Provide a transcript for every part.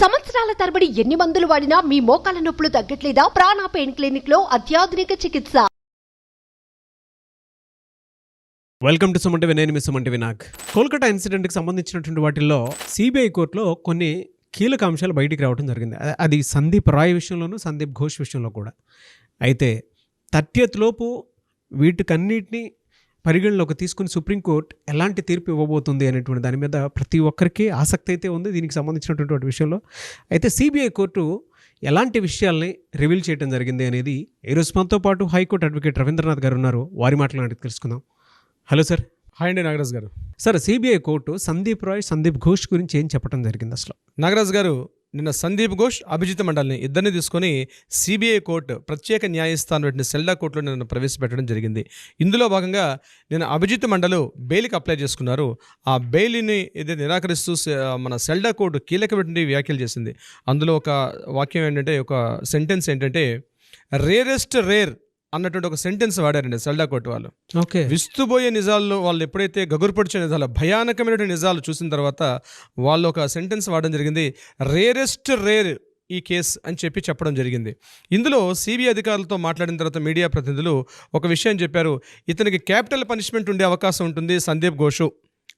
సంవత్సరాల తరబడి ఎన్ని మందులు వాడినా మీ మోకాల నొప్పులు తగ్గట్లేదా? ప్రాణ పెయిన్ క్లినిక్ లో అత్యాధునిక చికిత్స. వెల్కమ్ టు సుమంటివి. నేను మీ సుమంటివి నాగ్. కోల్కతా ఇన్సిడెంట్కి సంబంధించినటువంటి వాటిల్లో సిబిఐ కోర్టులో కొన్ని కీలక అంశాలు బయటికి రావడం జరిగింది. అది సందీప్ రాయ్ విషయంలోనూ, సందీప్ ఘోష్ విషయంలో కూడా. అయితే 30th లోపు వీటికన్నిటిని పరిగణలోకి తీసుకుని సుప్రీంకోర్టు ఎలాంటి తీర్పు ఇవ్వబోతుంది అనేటువంటి దాని మీద ప్రతి ఒక్కరికి ఆసక్తి అయితే ఉంది దీనికి సంబంధించినటువంటి విషయంలో. అయితే సిబిఐ కోర్టు ఎలాంటి విషయాల్ని రివీల్ చేయడం జరిగింది అనేది ఈరోజు మనతో పాటు హైకోర్టు అడ్వకేట్ రవీంద్రనాథ్ గారు ఉన్నారు. వారి మాటలు తెలుసుకుందాం. Hello sir. హాయ్ అండి నాగరాజ్ గారు. Sir, CBI court Sandeep Roy, Sandeep Ghosh గురించి ఏం చెప్పడం జరిగింది అసలు? నాగరాజ్ గారు, నిన్న సందీప్ ఘోష్, అభిజిత్ మండల్ని ఇద్దరిని తీసుకొని సిబిఐ కోర్టు ప్రత్యేక న్యాయస్థానం పెట్టిన సెల్డా కోర్టులో నిన్న ప్రవేశపెట్టడం జరిగింది. ఇందులో భాగంగా నిన్న అభిజిత్ మండలు బెయిల్కి అప్లై చేసుకున్నారు. ఆ బెయిల్ని ఏదైతే నిరాకరిస్తూ మన సెల్డా కోర్టు కీలకమైన వ్యాఖ్యలు చేసింది. అందులో ఒక వాక్యం ఏంటంటే, ఒక సెంటెన్స్ ఏంటంటే, రేరెస్ట్ రేర్ అన్నటువంటి ఒక సెంటెన్స్ వాడారండి సెల్డా కోర్టు వాళ్ళు. ఓకే. విస్తుబోయే నిజాల్లో వాళ్ళు ఎప్పుడైతే గగురుపడిచే నిజాలు, భయానకమైన నిజాలు చూసిన తర్వాత వాళ్ళు ఒక సెంటెన్స్ వాడడం జరిగింది, రేరెస్ట్ రేర్ ఈ కేసు అని చెప్పడం జరిగింది. ఇందులో సిబిఐ అధికారులతో మాట్లాడిన తర్వాత మీడియా ప్రతినిధులు ఒక విషయం చెప్పారు. ఇతనికి క్యాపిటల్ పనిష్మెంట్ ఉండే అవకాశం ఉంటుంది సందీప్ ఘోష్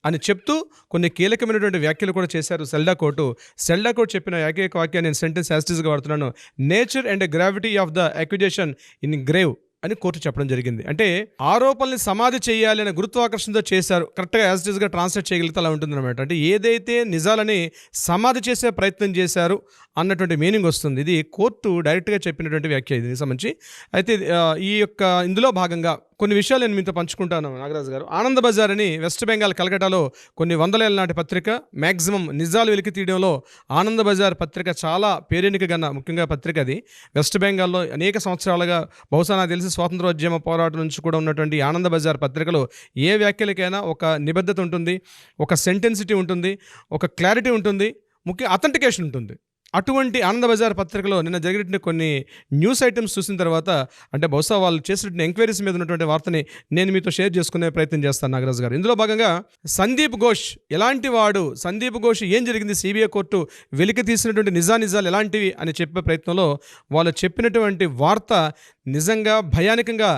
అని చెప్తూ కొన్ని కీలకమైనటువంటి వ్యాఖ్యలు కూడా చేశారు సెల్డా కోర్టు. సెల్డా కోర్టు చెప్పిన ఏకైక వాక్యాన్ని నేను సెంటెన్స్ యాస్టిస్గా వాడుతున్నాను. Nature and gravity of the accusation in grave అని కోర్టు చెప్పడం జరిగింది. అంటే ఆరోపణల్ని సమాధి చేయాలి అనే గురుత్వాకర్షణతో చేశారు. కరెక్ట్గా యాస్టిస్గా ట్రాన్స్లేట్ చేయగలిగితే అలా ఉంటుంది అనమాట. అంటే ఏదైతే నిజాలని సమాధి చేసే ప్రయత్నం చేశారు అన్నటువంటి మీనింగ్ వస్తుంది. ఇది కోర్టు డైరెక్ట్గా చెప్పినటువంటి వ్యాఖ్య ఇది సంబంధించి. అయితే ఈ యొక్క ఇందులో భాగంగా కొన్ని విషయాలు నేను మీతో పంచుకుంటాను నాగరాజు గారు. ఆనంద్ బజార్ అని వెస్ట్ బెంగాల్ కలకటాలో కొన్ని వందలేళ్ల నాటి పత్రిక. మ్యాక్సిమం నిజాలు వెలికి తీయడంలో ఆనంద్ బజార్ పత్రిక చాలా పేరెనికగన్న ముఖ్యంగా పత్రిక. అది వెస్ట్ బెంగాల్లో అనేక సంవత్సరాలుగా, బహుశా నాకు తెలిసి స్వాతంత్రోద్యమ పోరాటం నుంచి కూడా ఉన్నటువంటి ఆనంద్ బజార్ పత్రికలో ఏ వ్యాఖ్యలకైనా ఒక నిబద్ధత ఉంటుంది, ఒక సెంటెన్సిటీ ఉంటుంది, ఒక క్లారిటీ ఉంటుంది, ముఖ్య అథెంటికేషన్ ఉంటుంది. అటువంటి ఆనంద బజార్ పత్రికలో నిన్న జరిగిన కొన్ని న్యూస్ ఐటమ్స్ చూసిన తర్వాత, అంటే బహుశా వాళ్ళు చేసినటువంటి ఎంక్వైరీస్ మీద ఉన్నటువంటి వార్తని నేను మీతో షేర్ చేసుకునే ప్రయత్నం చేస్తాను నాగరాజు గారు. ఇందులో భాగంగా సందీప్ ఘోష్ ఎలాంటి వాడు, సందీప్ ఘోష్ ఏం జరిగింది, సిబిఐ కోర్టు వెలికి తీసినటువంటి నిజాలు ఎలాంటివి అని చెప్పే ప్రయత్నంలో వాళ్ళు చెప్పినటువంటి వార్త నిజంగా భయానకంగా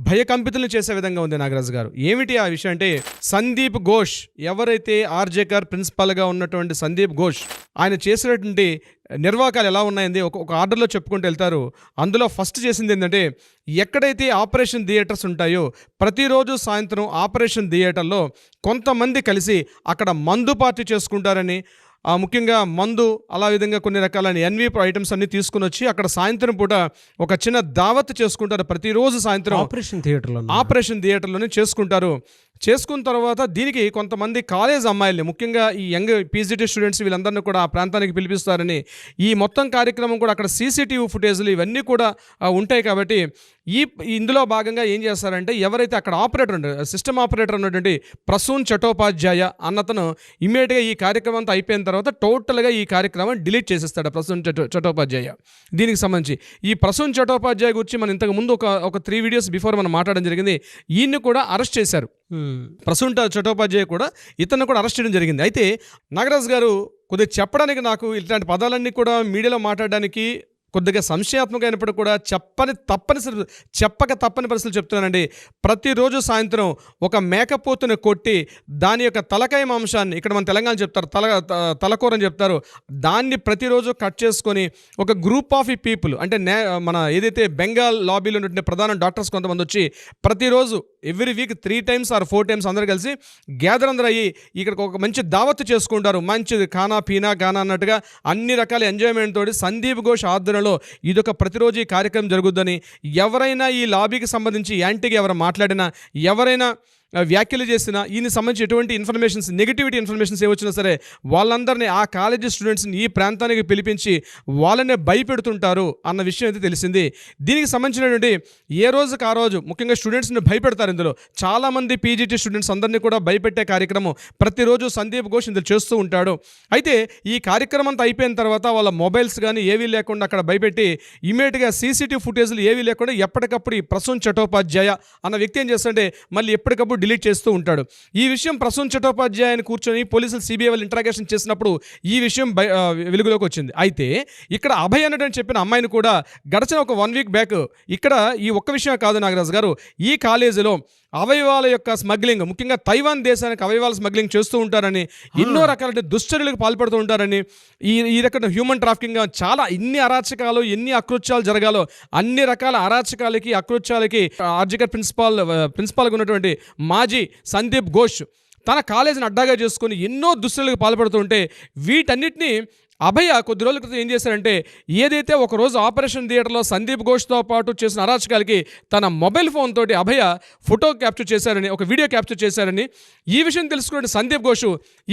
భయకంపితులను చేసే విధంగా ఉంది నాగరాజు గారు. ఏమిటి ఆ విషయం అంటే, సందీప్ ఘోష్ ఎవరైతే ఆర్జేకర్ ప్రిన్సిపల్గా ఉన్నటువంటి సందీప్ ఘోష్, ఆయన చేసినటువంటి నిర్వాకాలు ఎలా ఉన్నాయండి ఒక ఆర్డర్లో చెప్పుకుంటూ వెళ్తారు. అందులో ఫస్ట్ చేసింది ఏంటంటే, ఎక్కడైతే ఆపరేషన్ థియేటర్స్ ఉంటాయో ప్రతిరోజు సాయంత్రం ఆపరేషన్ థియేటర్లో కొంతమంది కలిసి అక్కడ మందు పార్టీ చేసుకుంటారని, ముఖ్యంగా మందు, అలా విధంగా కొన్ని రకాలైన ఎన్వి ఐటమ్స్ అన్ని తీసుకుని వచ్చి అక్కడ సాయంత్రం పూట ఒక చిన్న దావత్ చేసుకుంటారు. ప్రతిరోజు సాయంత్రం ఆపరేషన్ థియేటర్లోనే చేసుకున్న తర్వాత దీనికి కొంతమంది కాలేజ్ అమ్మాయిల్ని, ముఖ్యంగా ఈ యంగ్ పీజీటీ స్టూడెంట్స్ వీళ్ళందరినీ కూడా ఆ ప్రాంతానికి పిలిపిస్తారని, ఈ మొత్తం కార్యక్రమం కూడా అక్కడ సీసీటీవీ ఫుటేజ్లు ఇవన్నీ కూడా ఉంటాయి. కాబట్టి ఇందులో భాగంగా ఏం చేస్తారంటే, ఎవరైతే అక్కడ సిస్టమ్ ఆపరేటర్ ఉన్నటువంటి ప్రసూన్ చటోపాధ్యాయ అన్నతను ఇమ్మీడియట్గా ఈ కార్యక్రమం అంతా అయిపోయిన తర్వాత టోటల్గా ఈ కార్యక్రమం డిలీట్ చేసేస్తాడు ప్రసూన్ చటోపాధ్యాయ. దీనికి సంబంధించి ఈ ప్రసూన్ చటోపాధ్యాయ గురించి మనం ఇంతకు ముందు ఒక 3 వీడియోస్ బిఫోర్ మనం మాట్లాడడం జరిగింది. ఈయన్ని కూడా అరెస్ట్ చేశారు. ప్రసూన్ చటోపాధ్యాయ కూడా, ఇతను కూడా అరెస్ట్ చేయడం జరిగింది. అయితే నాగరాజ్ గారు, కొద్దిగా చెప్పడానికి నాకు ఇట్లాంటి పదాలన్నీ కూడా మీడియాలో మాట్లాడడానికి కొద్దిగా సంశయాత్మకమైనప్పుడు కూడా చెప్పక తప్పని పరిస్థితులు చెప్తున్నానండి. ప్రతిరోజు సాయంత్రం ఒక మేకపోతుని కొట్టి దాని యొక్క తలకాయ మాంసాన్ని, ఇక్కడ మన తెలంగాణ చెప్తారు తలకూర అని చెప్తారు, దాన్ని ప్రతిరోజు కట్ చేసుకొని ఒక గ్రూప్ ఆఫ్ పీపుల్, అంటే మన ఏదైతే బెంగాల్ లాబీలో ఉన్నటువంటి ప్రధాన డాక్టర్స్ కొంతమంది వచ్చి ప్రతిరోజు every week 3 times or 4 times అందరూ కలిసి గ్యాదర్ అందరూ అయ్యి ఇక్కడ ఒక మంచి దావత్తు చేసుకుంటారు. మంచి ఖానా పీనా గానా అన్నట్టుగా అన్ని రకాల ఎంజాయ్మెంట్ తోటి సందీప్ ఘోష్ ఆధ్వర్యంలో ఇదొక ప్రతిరోజు ఈ కార్యక్రమం జరుగుద్దని, ఎవరైనా ఈ లాబీకి సంబంధించి యాంటీగా ఎవరు మాట్లాడినా, ఎవరైనా వ్యాఖ్యలు చేసిన, ఈయన సంబంధించి ఎటువంటి ఇన్ఫర్మేషన్స్, నెగిటివిటీ ఇన్ఫర్మేషన్స్ ఏవచ్చినా సరే వాళ్ళందరినీ, ఆ కాలేజీ స్టూడెంట్స్ని ఈ ప్రాంతానికి పిలిపించి వాళ్ళనే భయపెడుతుంటారు అన్న విషయం అయితే తెలిసింది. దీనికి సంబంధించినటువంటి ఏ రోజుకి ఆ రోజు ముఖ్యంగా స్టూడెంట్స్ని భయపెడతారు. ఇందులో చాలామంది పీజీటీ స్టూడెంట్స్ అందరినీ కూడా భయపెట్టే కార్యక్రమం ప్రతిరోజు సందీప్ ఘోష్ ఇందులో చేస్తూ ఉంటాడు. అయితే ఈ కార్యక్రమం అంతా అయిపోయిన తర్వాత వాళ్ళ మొబైల్స్ కానీ ఏవీ లేకుండా అక్కడ భయపెట్టి ఇమీడియట్గా సీసీటీవీ ఫుటేజ్లు ఏవీ లేకుండా ఎప్పటికప్పుడు ఈ ప్రసూన్ చటోపాధ్యాయ అన్న వ్యక్తి ఏం చేస్తుంటే మళ్ళీ ఎప్పటికప్పుడు డిలీట్ చేస్తూ ఉంటాడు. ఈ విషయం ప్రసూన్ చట్టోపాధ్యాయని కూర్చొని పోలీసులు సిబిఐ వాళ్ళు ఇంట్రాగేషన్ చేసినప్పుడు ఈ విషయం వెలుగులోకి వచ్చింది. అయితే ఇక్కడ అభయ్ అన్నట్టు చెప్పిన అమ్మాయిని కూడా గడిచిన ఒక 1 వీక్ బ్యాక్ ఇక్కడ ఈ ఒక్క విషయం కాదు నాగరాజు గారు, ఈ కాలేజీలో అవయవాల యొక్క స్మగ్లింగ్, ముఖ్యంగా తైవాన్ దేశానికి అవయవాల స్మగ్లింగ్ చేస్తూ ఉంటారని, ఎన్నో రకాల దుశ్చర్యలకు పాల్పడుతూ ఉంటారని, ఈ రకమైన హ్యూమన్ ట్రాఫికింగ్, చాలా ఇన్ని అరాచకాలు ఎన్ని అకృత్యాలు జరగాలో అన్ని రకాల అరాచకాలకి అకృత్యాలకి ఆర్జికర్ ప్రిన్సిపాల్గా ఉన్నటువంటి మాజీ సందీప్ ఘోష్ తన కాలేజీని అడ్డాగా చేసుకుని ఎన్నో దుశ్చర్యలకు పాల్పడుతుంటే వీటన్నిటినీ అభయ కొద్ది రోజుల క్రితం ఏం చేశారంటే, ఏదైతే ఒకరోజు ఆపరేషన్ థియేటర్లో సందీప్ ఘోష్తో పాటు చేసిన అరాచకాలకి తన మొబైల్ ఫోన్ తోటి అభయ ఫోటో క్యాప్చర్ చేశారని, ఒక వీడియో క్యాప్చర్ చేశారని, ఈ విషయం తెలుసుకున్న సందీప్ ఘోష్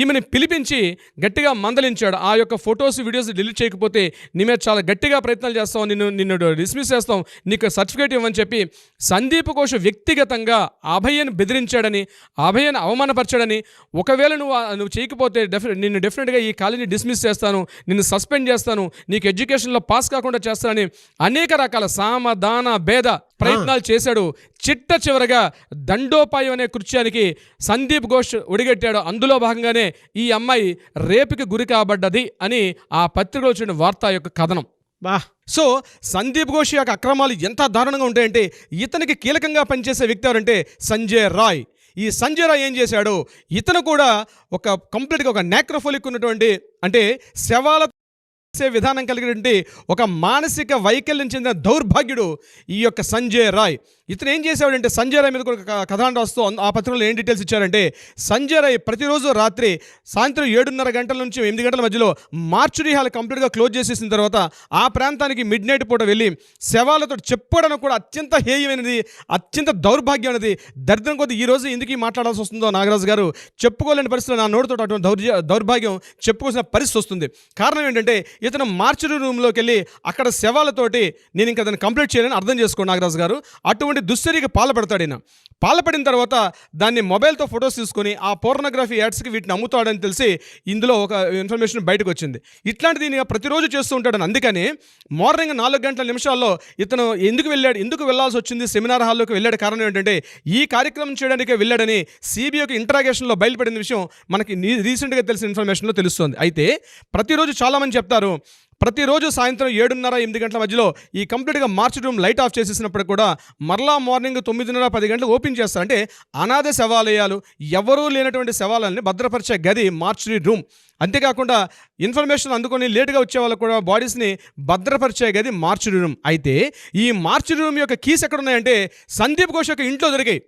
ఈమెని పిలిపించి గట్టిగా మందలించాడు. ఆ యొక్క ఫొటోస్ వీడియోస్ డిలీట్ చేయకపోతే నీ మీద చాలా గట్టిగా ప్రయత్నాలు చేస్తాం, నిన్ను డిస్మిస్ చేస్తాం, నీకు సర్టిఫికేట్ ఇవ్వని చెప్పి సందీప్ ఘోష్ వ్యక్తిగతంగా అభయని బెదిరించాడని, అభయని అవమానపరచాడని, ఒకవేళ నువ్వు చేయకపోతే నిన్ను డెఫినెట్గా ఈ కాలేజీని డిస్మిస్ చేస్తాను, నిన్ను సస్పెండ్ చేస్తాను, నీకు ఎడ్యుకేషన్లో పాస్ కాకుండా చేస్తానని అనేక రకాల సామధాన భేద ప్రయత్నాలు చేశాడు. చివరగా దండోపాయం అనే కృత్యానికి సందీప్ ఘోష్ ఒడిగట్టాడు. అందులో భాగంగానే ఈ అమ్మాయి రేపుకి గురి కాబడ్డది అని ఆ పత్రికలో వచ్చిన వార్త యొక్క కథనం. సో సందీప్ ఘోష్ యొక్క అక్రమాలు ఎంత దారుణంగా ఉంటాయంటే, ఇతనికి కీలకంగా పనిచేసే వ్యక్తి ఎవరంటే సంజయ్ రాయ్. ఈ సంజయ్ రాయ్ ఏం చేశాడు, ఇతను కూడా ఒక కంప్లీట్గా ఒక నెక్రోఫిలిక్ ఉన్నటువంటి, అంటే శవాల విధానం కలిగినటువంటి ఒక మానసిక వైకల్యం చెందిన దౌర్భాగ్యుడు ఈ యొక్క సంజయ్ రాయ్. ఇతను ఏం చేశాడంటే, సంజయ్ రాయ్ మీద కూడా కథాండ వస్తూ ఆ పత్రికలో ఏం డీటెయిల్స్ ఇచ్చారంటే, సంజయ్ రాయ్ ప్రతిరోజు రాత్రి సాయంత్రం 7:30 గంటల నుంచి 8 గంటల మధ్యలో మార్చురీ హాల్ కంప్లీట్గా క్లోజ్ చేసేసిన తర్వాత ఆ ప్రాంతానికి మిడ్ నైట్ పూట వెళ్ళి శవాలతో చెప్పడం కూడా అత్యంత హేయమైనది, అత్యంత దౌర్భాగ్యమైనది, దరిద్రం కొద్ది ఈ రోజు ఎందుకు మాట్లాడాల్సి వస్తుందో నాగరాజు గారు చెప్పుకోలేని పరిస్థితిలో, నా నోటితో అటువంటి దౌర్భాగ్యం చెప్పుకోవాల్సిన పరిస్థితి వస్తుంది. కారణం ఏంటంటే, ఇతను మార్చురీ రూమ్లోకి వెళ్ళి అక్కడ శవాలతోటి నేను ఇంకా దాన్ని కంప్లీట్ చేయాలని అర్థం చేసుకోండి నాగరాజు గారు, అటువంటి దుశ్చర్యకి పాల్పడతాడు. ఈయన పాల్పడిన తర్వాత దాన్ని మొబైల్తో ఫొటోస్ తీసుకొని ఆ పోర్నోగ్రఫీ యాడ్స్కి వీటిని అమ్ముతాడని తెలిసి ఇందులో ఒక ఇన్ఫర్మేషన్ బయటకు వచ్చింది. ఇట్లాంటిది ఈయన ప్రతిరోజు చేస్తూ ఉంటాడని. అందుకని మార్నింగ్ 4 గంటల నిమిషాల్లో ఇతను ఎందుకు వెళ్ళాల్సి వచ్చింది, సెమినార్ హాల్లోకి వెళ్ళాడు. కారణం ఏంటంటే, ఈ కార్యక్రమం చేయడానికే వెళ్ళాడని సిబిఐకి ఇంట్రాగేషన్లో బయలుపడిన విషయం మనకి రీసెంట్గా తెలిసిన ఇన్ఫర్మేషన్లో తెలుస్తుంది. అయితే ప్రతిరోజు చాలామంది చెప్తారు, ప్రతిరోజు సాయంత్రం 7:30-8 గంటల మధ్యలో ఈ కంప్లీట్గా మార్చి రూమ్ లైట్ ఆఫ్ చేసేసినప్పుడు కూడా మరలా మార్నింగ్ 9:30-10 గంటలకు ఓపెన్ చేస్తారు. అంటే అనాథ శవాలయాలు, ఎవరూ లేనటువంటి శవాలని భద్రపరిచే గది మార్చురీ రూమ్. అంతేకాకుండా ఇన్ఫర్మేషన్ అందుకొని లేటుగా వచ్చే వాళ్ళకు కూడా బాడీస్ని భద్రపరిచే గది మార్చురీ రూమ్. అయితే ఈ మార్చురీ రూమ్ యొక్క కీస్ ఎక్కడ ఉన్నాయంటే సందీప్ ఘోష్ యొక్క ఇంట్లో దొరికాయి.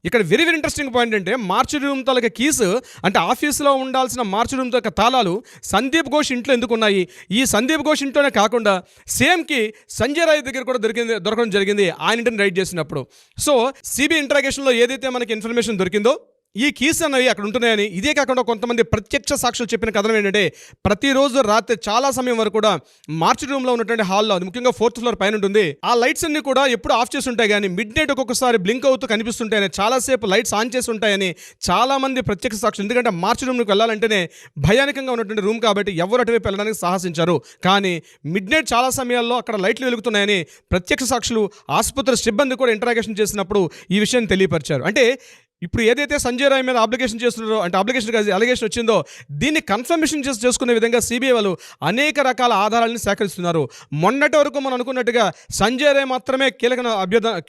ఇక్కడ వెరీ వెరీ ఇంట్రెస్టింగ్ పాయింట్ అంటే, మార్చురీ రూమ్ తాలూకా కీస్, అంటే ఆఫీస్లో ఉండాల్సిన మార్చురీ రూమ్ యొక్క తాళాలు సందీప్ ఘోష్ ఇంట్లో ఎందుకు ఉన్నాయి? ఈ సందీప్ ఘోష్ ఇంట్లోనే కాకుండా సేమ్కి సంజయ్ రాయ్ దగ్గర కూడా దొరకడం జరిగింది ఆయన ఇంటిని రైడ్ చేసినప్పుడు. సో సిబిఐ ఇంట్రాగేషన్లో ఏదైతే మనకి ఇన్ఫర్మేషన్ దొరికిందో ఈ కీస్ అన్నవి అక్కడ ఉంటున్నాయని, ఇదే కాకుండా కొంతమంది ప్రత్యక్ష సాక్షులు చెప్పిన కథనం ఏంటంటే, ప్రతిరోజు రాత్రి చాలా సమయం వరకు కూడా మార్చి రూమ్లో ఉన్నటువంటి హాల్లో, అది ముఖ్యంగా 4th ఫ్లోర్ పైన ఉంటుంది, ఆ లైట్స్ అన్ని కూడా ఎప్పుడు ఆఫ్ చేసి ఉంటాయి కానీ మిడ్ నైట్ ఒక్కొక్కసారి బ్లింక్ అవుతూ కనిపిస్తుంటాయని, చాలాసేపు లైట్స్ ఆన్ చేసి ఉంటాయని చాలామంది ప్రత్యక్ష సాక్షులు. ఎందుకంటే మార్చి రూమ్కి వెళ్ళాలంటేనే భయానకంగా ఉన్నటువంటి రూమ్ కాబట్టి ఎవరు అటువైపు వెళ్ళడానికి సాహసించారు. కానీ మిడ్ నైట్ చాలా సమయాల్లో అక్కడ లైట్లు వెలుగుతున్నాయని ప్రత్యక్ష సాక్షులు, ఆసుపత్రి సిబ్బంది కూడా ఇంటరాగేషన్ చేసినప్పుడు ఈ విషయాన్ని తెలియపరిచారు. అంటే ఇప్పుడు ఏదైతే సంజయ్ రాయ్ మీద అప్లికేషన్ చేస్తున్నారో, అంటే అలిగేషన్ వచ్చిందో, దీన్ని కన్ఫర్మేషన్ చేసుకునే విధంగా సిబిఐ వాళ్ళు అనేక రకాల ఆధారాలను సేకరిస్తున్నారు. మొన్నటి వరకు మనం అనుకున్నట్టుగా సంజయ్ రాయ్ మాత్రమే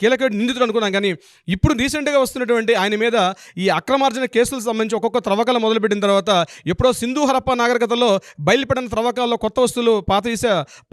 కీలక నిందితుడు అనుకున్నాం. కానీ ఇప్పుడు రీసెంట్గా వస్తున్నటువంటి ఆయన మీద ఈ అక్రమార్జన కేసులకు సంబంధించి ఒక్కొక్క త్రవ్వకాలు మొదలుపెట్టిన తర్వాత, ఎప్పుడో సింధు హరప్ప నాగరికతలో బయలుపడిన త్రవ్వకాల్లో కొత్త వస్తువులు,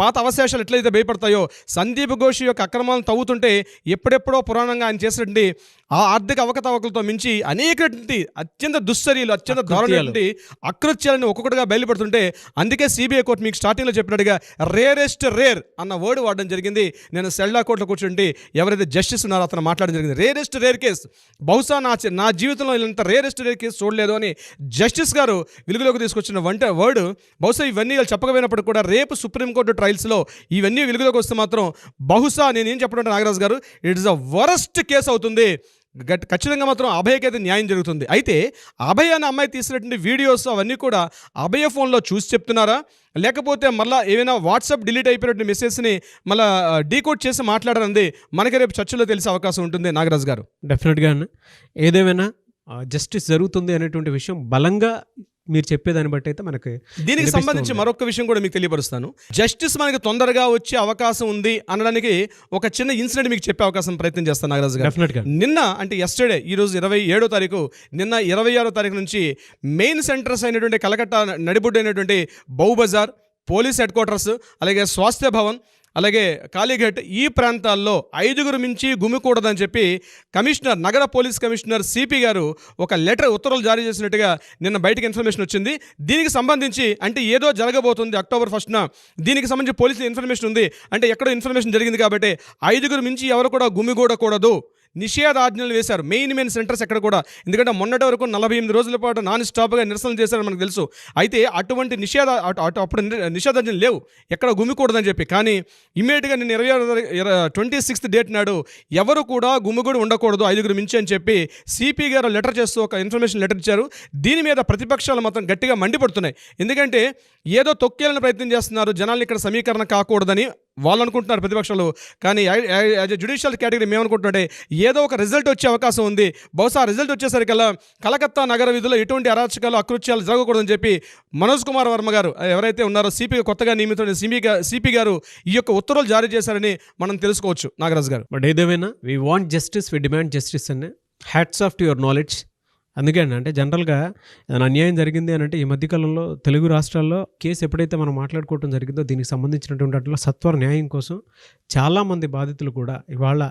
పాత అవశేషాలు ఎట్లయితే భయపడతాయో, సందీప్ ఘోష్ యొక్క అక్రమాలను తవ్వుతుంటే ఎప్పుడెప్పుడో పురాణంగా ఆయన చేసినటువంటి ఆ ఆర్థిక అవకతవకలతో మించి అనేకటువంటి అత్యంత దుశ్చర్యలు, అత్యంత దారుణమైనటువంటి అకృత్యాలను ఒక్కొక్కటిగా బయలుపడుతుంటే, అందుకే సిబిఐ కోర్టు మీకు స్టార్టింగ్లో చెప్పినట్టుగా రేరెస్ట్ రేర్ అన్న వర్డ్ వాడడం జరిగింది. నేను సెల్డా కోర్టులో కూర్చుంటే ఎవరైతే జస్టిస్ ఉన్నారో అతను మాట్లాడడం జరిగింది. రేరెస్ట్ రేర్ కేసు, బహుశా నా జీవితంలో ఇంత రేరెస్ట్ రేర్ కేసు చూడలేదు అని జస్టిస్ గారు వెలుగులోకి తీసుకొచ్చిన వర్డ్. బహుశా ఇవన్నీ చెప్పకపోయినప్పుడు కూడా రేపు సుప్రీంకోర్టు ట్రయల్స్లో ఇవన్నీ వెలుగులోకి వస్తే మాత్రం బహుశా నేనేం చెప్పడం నాగరాజు గారు, it is a worst case అవుతుంది. ఖచ్చితంగా మాత్రం అభయకి అయితే న్యాయం జరుగుతుంది. అయితే అభయ అనే అమ్మాయి తీసినటువంటి వీడియోస్ అవన్నీ కూడా అభయ ఫోన్లో చూసి చెప్తున్నారా, లేకపోతే మళ్ళీ ఏమైనా వాట్సాప్ డిలీట్ అయిపోయినటువంటి మెసేజ్ని మళ్ళీ డీకోడ్ చేసి మాట్లాడారంది మనకి రేపు చర్చలో తెలిసే అవకాశం ఉంటుంది నాగరాజు గారు. డెఫినెట్గా ఏదేమైనా జస్టిస్ జరుగుతుంది అనేటువంటి విషయం బలంగా మీరు చెప్పేదాన్ని బట్టి అయితే మనకి దీనికి వినిపిస్తూ సంబంధించి ఉంది. మరొక విషయం కూడా మీకు తెలియపరుస్తాను. జస్టిస్ మనకి తొందరగా వచ్చే అవకాశం ఉంది అనడానికి ఒక చిన్న ఇన్సిడెంట్ మీకు చెప్పే అవకాశం ప్రయత్నం చేస్తాను నాగరాజు గారు. డెఫినెట్గా నిన్న అంటే ఎస్టర్డే, ఈరోజు 27వ తారీఖు, నిన్న 26వ తారీఖు నుంచి మెయిన్ సెంటర్స్ అయినటువంటి కలకత్తా నడిబొడ్డు అయినటువంటి బౌ బజార్, పోలీస్ హెడ్ క్వార్టర్స్, అలాగే స్వాస్థ్య భవన్, అలాగే కాళీఘట్ ఈ ప్రాంతాల్లో 5గురు మించి గుమికూడదని చెప్పి కమిషనర్, నగర పోలీస్ కమిషనర్ సిపి గారు ఒక లెటర్, ఉత్తర్వులు జారీ చేసినట్టుగా నిన్న బయటకు ఇన్ఫర్మేషన్ వచ్చింది. దీనికి సంబంధించి అంటే ఏదో జరగబోతుంది అక్టోబర్ 1న, దీనికి సంబంధించి పోలీసులు ఇన్ఫర్మేషన్ ఉంది అంటే ఎక్కడో ఇన్ఫర్మేషన్ జరిగింది కాబట్టి 5గురు మించి ఎవరు కూడా గుమిగూడకూడదు, నిషేధాజ్ఞలు వేశారు మెయిన్ సెంటర్స్ ఎక్కడ కూడా. ఎందుకంటే మొన్నటి వరకు 48 రోజుల పాటు నాన్ స్టాప్గా నిరసనలు చేశారని మనకు తెలుసు. అయితే అటువంటి అప్పుడు నిషేధాజ్ఞలు లేవు, ఎక్కడ గుమికూడదని చెప్పి. కానీ ఇమీడియట్గా నేను 26th డేట్ నాడు ఎవరు కూడా గుమిగూడి ఉండకూడదు 5గురు మించి అని చెప్పి సిపి గారు లెటర్ చేస్తూ ఒక ఇన్ఫర్మేషన్ లెటర్ ఇచ్చారు. దీని మీద ప్రతిపక్షాలు మాత్రం గట్టిగా మండిపడుతున్నాయి. ఎందుకంటే ఏదో తొక్కేయాలని ప్రయత్నం చేస్తున్నారు, జనాలు ఇక్కడ సమీకరణ కాకూడదని వాళ్ళు అనుకుంటున్నారు ప్రతిపక్షాలు. కానీ యాజ్ ఎ జ్యుడిషియల్ కేటగిరీ మేమనుకుంటుంటే ఏదో ఒక రిజల్ట్ వచ్చే అవకాశం ఉంది. బహుశా రిజల్ట్ వచ్చేసరికల్లా కలకత్తా నగర వీధిలో ఎటువంటి అరాచకాలు, అకృత్యాలు జరగకూడదని చెప్పి మనోజ్ కుమార్ వర్మ గారు ఎవరైతే ఉన్నారో సిపి, కొత్తగా నియమితున్న సిపి గారు ఈ యొక్క ఉత్తర్వులు జారీ చేశారని మనం తెలుసుకోవచ్చు నాగరాజు గారు. బట్ ఏదేమైనా we want justice, we demand justice అని hats off to your knowledge. అందుకే అంటే జనరల్గా ఏదైనా అన్యాయం జరిగింది అని అంటే ఈ మధ్యకాలంలో తెలుగు రాష్ట్రాల్లో కేసు ఎప్పుడైతే మనం మాట్లాడుకోవడం జరిగిందో దీనికి సంబంధించినటువంటి వాటిలో సత్వర న్యాయం కోసం చాలామంది బాధితులు కూడా ఇవాళ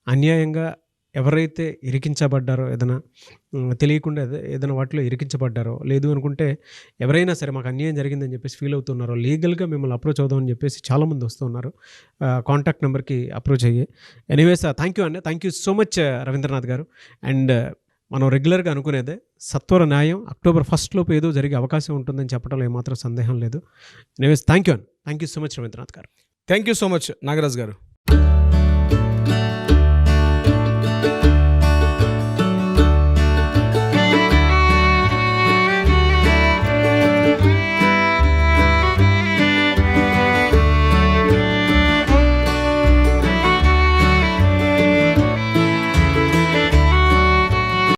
అన్యాయంగా ఎవరైతే ఇరికించబడ్డారో, ఏదైనా తెలియకుండా ఏదైనా వాటిలో ఇరికించబడ్డారో, లేదు అనుకుంటే ఎవరైనా సరే మాకు అన్యాయం జరిగిందని చెప్పేసి ఫీల్ అవుతున్నారో, లీగల్గా మిమ్మల్ని అప్రోచ్ అవుదామని చెప్పేసి చాలామంది వస్తూ ఉన్నారు. కాంటాక్ట్ నెంబర్కి అప్రోచ్ అయ్యి. ఎనీవేస్ థ్యాంక్ యూ అండి, thank you so much Ravindranath గారు. అండ్ మనం రెగ్యులర్గా అనుకునేదే సత్వర న్యాయం అక్టోబర్ 1 లోపు ఏదో జరిగే అవకాశం ఉంటుందని చెప్పడంలో ఏమాత్రం సందేహం లేదు. Anyways thank you so much Ravindranath garu. Thank you so much Nagaraju గారు.